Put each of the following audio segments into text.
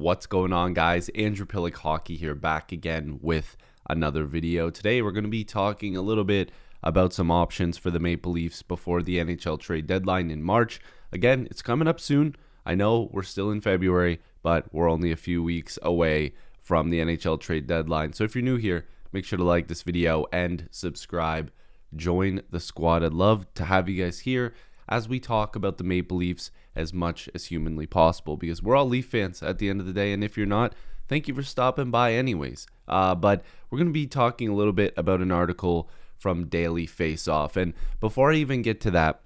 What's going on, guys? Andrew Piluk Hockey here, back again with another video. Today we're going to be talking a little bit about some options for the Maple Leafs before the NHL trade deadline in March. Again, it's coming up soon. I know we're still in February, but we're only a few weeks away from the NHL trade deadline. So if you're new here, make sure to like this video and subscribe. Join the squad. I'd love to have you guys here as we talk about the Maple Leafs as much as humanly possible, because we're all Leaf fans at the end of the day, and if you're not, thank you for stopping by anyways. But we're going to be talking a little bit about an article from Daily Faceoff, and before I even get to that,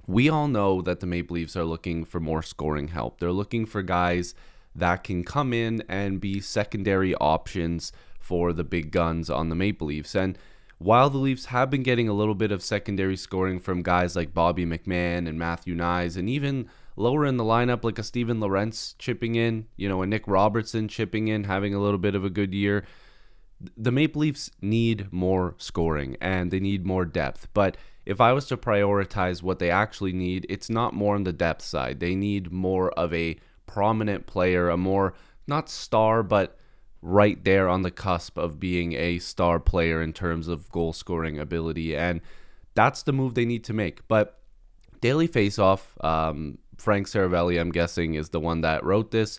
we all know that the Maple Leafs are looking for more scoring help. They're looking for guys that can come in and be secondary options for the big guns on the Maple Leafs. And while the Leafs have been getting a little bit of secondary scoring from guys like Bobby McMahon and Matthew Nyes, and even lower in the lineup like a Steven Lorentz chipping in, a Nick Robertson chipping in, having a little bit of a good year, the Maple Leafs need more scoring and they need more depth. But if I was to prioritize what they actually need, it's not more on the depth side. They need more of a prominent player, a more, not star, but right there on the cusp of being a star player in terms of goal scoring ability, and that's the move they need to make. But Daily Faceoff, Frank Saravelli, I'm guessing, is the one that wrote this.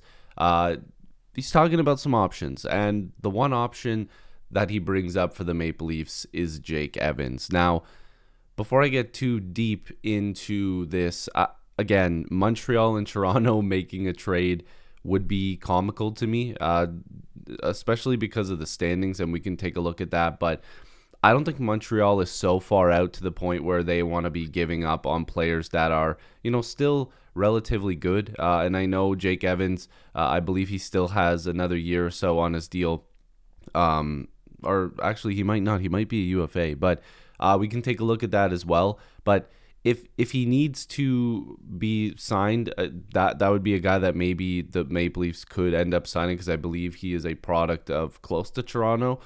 He's talking about some options, and the one option that he brings up for the Maple Leafs is Jake Evans. Now, before I get too deep into this, again, Montreal and Toronto making a trade would be comical to me, especially because of the standings, and we can take a look at that. But I don't think Montreal is so far out to the point where they want to be giving up on players that are, still relatively good. And I know Jake Evans, I believe he still has another year or so on his deal. Or actually, he might not. He might be a UFA, but we can take a look at that as well. But if he needs to be signed, that would be a guy that maybe the Maple Leafs could end up signing, because I believe he is a product of close to Toronto.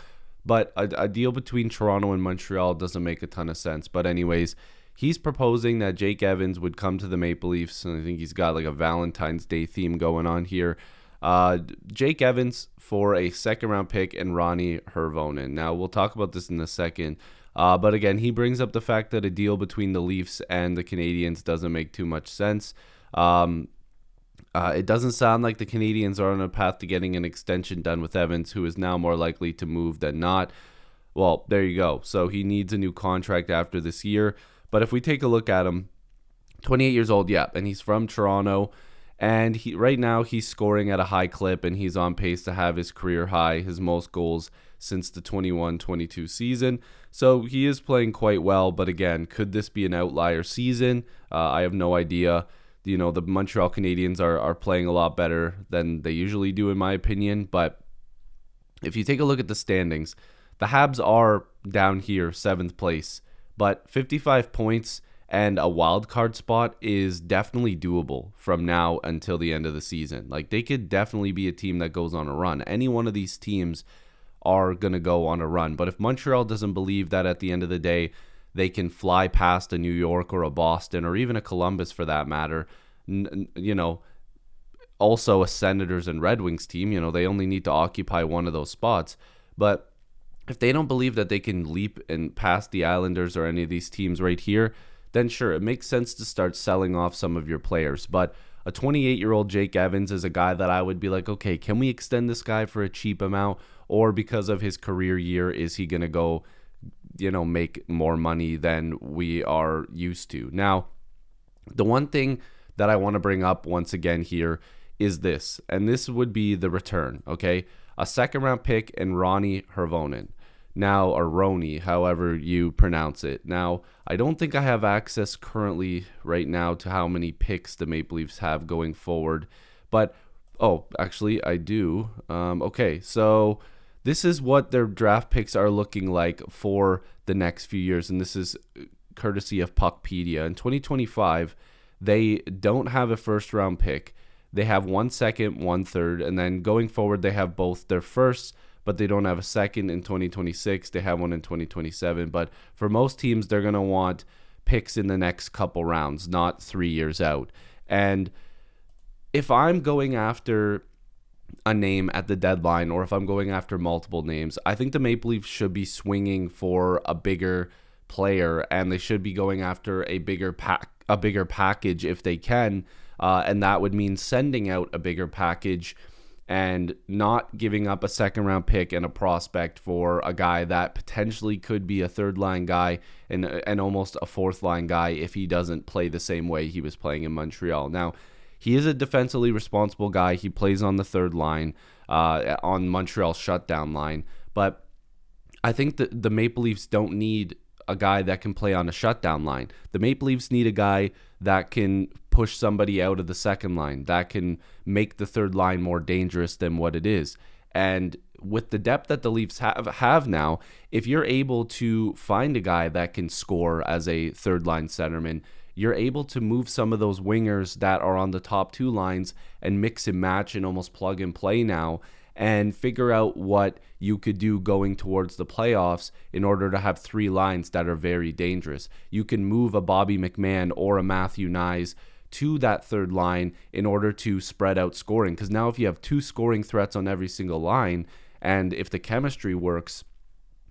But a deal between Toronto and Montreal doesn't make a ton of sense. But anyways, he's proposing that Jake Evans would come to the Maple Leafs, and I think he's got like a Valentine's Day theme going on here. Jake Evans for a second-round pick and Ronnie Hervonen. Now, we'll talk about this in a second. But again, he brings up the fact that a deal between the Leafs and the Canadiens doesn't make too much sense. It doesn't sound like the Canadiens are on a path to getting an extension done with Evans, who is now more likely to move than not. Well, there you go. So he needs a new contract after this year. But if we take a look at him, 28 years old, yeah, and he's from Toronto. And right now he's scoring at a high clip, and he's on pace to have his career high, his most goals since the 21-22 season. So he is playing quite well, but again, could this be an outlier season? I have no idea. The Montreal Canadiens are playing a lot better than they usually do, in my opinion. But if you take a look at the standings, the Habs are down here, 7th place, but 55 points and a wild card spot is definitely doable from now until the end of the season. Like, they could definitely be a team that goes on a run. Any one of these teams are going to go on a run. But if Montreal doesn't believe that at the end of the day they can fly past a New York or a Boston or even a Columbus for that matter, also a Senators and Red Wings team, they only need to occupy one of those spots. But if they don't believe that they can leap and past the Islanders or any of these teams right here, then sure, it makes sense to start selling off some of your players. But a 28-year-old Jake Evans is a guy that I would be like, okay, can we extend this guy for a cheap amount? Or because of his career year, is he going to go, make more money than we are used to? Now, the one thing that I want to bring up once again here is this, and this would be the return, okay? A second-round pick and Ronnie Hervonen. Now, or Roni, however you pronounce it. Now, I don't think I have access currently right now to how many picks the Maple Leafs have going forward. But, actually, I do. Okay, so this is what their draft picks are looking like for the next few years, and this is courtesy of Puckpedia. In 2025, they don't have a first-round pick. They have 1 second, 1 third, and then going forward, they have both their firsts, but they don't have a second in 2026. They have one in 2027. But for most teams, they're going to want picks in the next couple rounds, not 3 years out. And if I'm going after a name at the deadline, or if I'm going after multiple names, I think the Maple Leafs should be swinging for a bigger player, and they should be going after a bigger package if they can, and that would mean sending out a bigger package and not giving up a second round pick and a prospect for a guy that potentially could be a third line guy and almost a fourth line guy if he doesn't play the same way he was playing in Montreal. Now, he is a defensively responsible guy. He plays on the third line, on Montreal's shutdown line. But I think that the Maple Leafs don't need a guy that can play on a shutdown line. The Maple Leafs need a guy that can push somebody out of the second line, that can make the third line more dangerous than what it is. And with the depth that the Leafs have now, if you're able to find a guy that can score as a third line centerman, you're able to move some of those wingers that are on the top two lines and mix and match and almost plug and play now, and figure out what you could do going towards the playoffs in order to have three lines that are very dangerous. You can move a Bobby McMahon or a Matthew Nyes to that third line in order to spread out scoring, because now if you have two scoring threats on every single line, and if the chemistry works,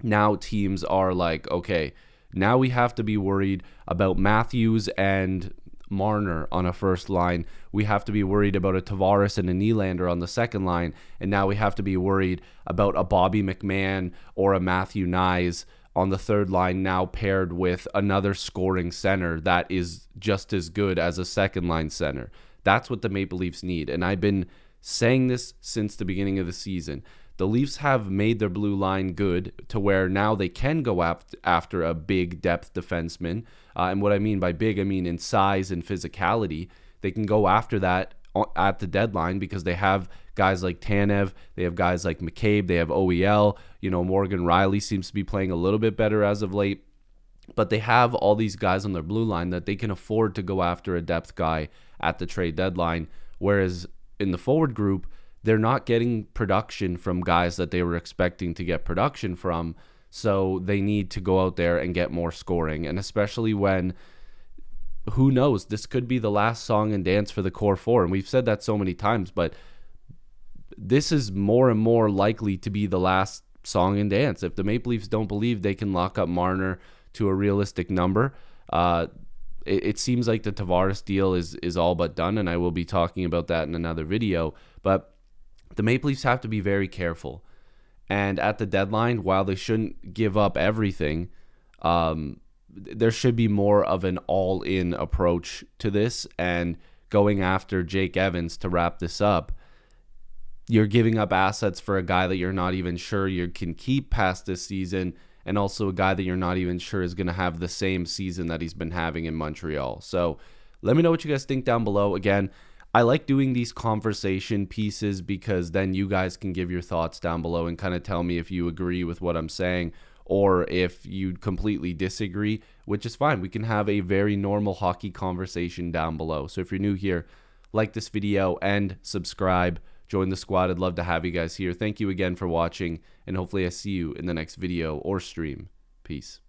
now teams are like, okay, now we have to be worried about Matthews and Marner on a first line. We have to be worried about a Tavares and a Nylander on the second line. And now we have to be worried about a Bobby McMahon or a Matthew Nyes on the third line, now paired with another scoring center that is just as good as a second line center. That's what the Maple Leafs need. And I've been saying this since the beginning of the season. The Leafs have made their blue line good to where now they can go after a big depth defenseman. And what I mean by big, I mean in size and physicality. They can go after that at the deadline because they have guys like Tanev, they have guys like McCabe, they have OEL. Morgan Riley seems to be playing a little bit better as of late. But they have all these guys on their blue line that they can afford to go after a depth guy at the trade deadline. Whereas in the forward group, they're not getting production from guys that they were expecting to get production from, so they need to go out there and get more scoring. And especially when, who knows, this could be the last song and dance for the core four, and we've said that so many times, but this is more and more likely to be the last song and dance. If the Maple Leafs don't believe they can lock up Marner to a realistic number, it seems like the Tavares deal is all but done, and I will be talking about that in another video. But the Maple Leafs have to be very careful. And at the deadline, while they shouldn't give up everything, there should be more of an all-in approach to this. And going after Jake Evans to wrap this up, you're giving up assets for a guy that you're not even sure you can keep past this season, and also a guy that you're not even sure is going to have the same season that he's been having in Montreal. So let me know what you guys think down below. Again, I like doing these conversation pieces because then you guys can give your thoughts down below and kind of tell me if you agree with what I'm saying or if you completely disagree, which is fine. We can have a very normal hockey conversation down below. So if you're new here, like this video and subscribe. Join the squad. I'd love to have you guys here. Thank you again for watching, and hopefully I see you in the next video or stream. Peace.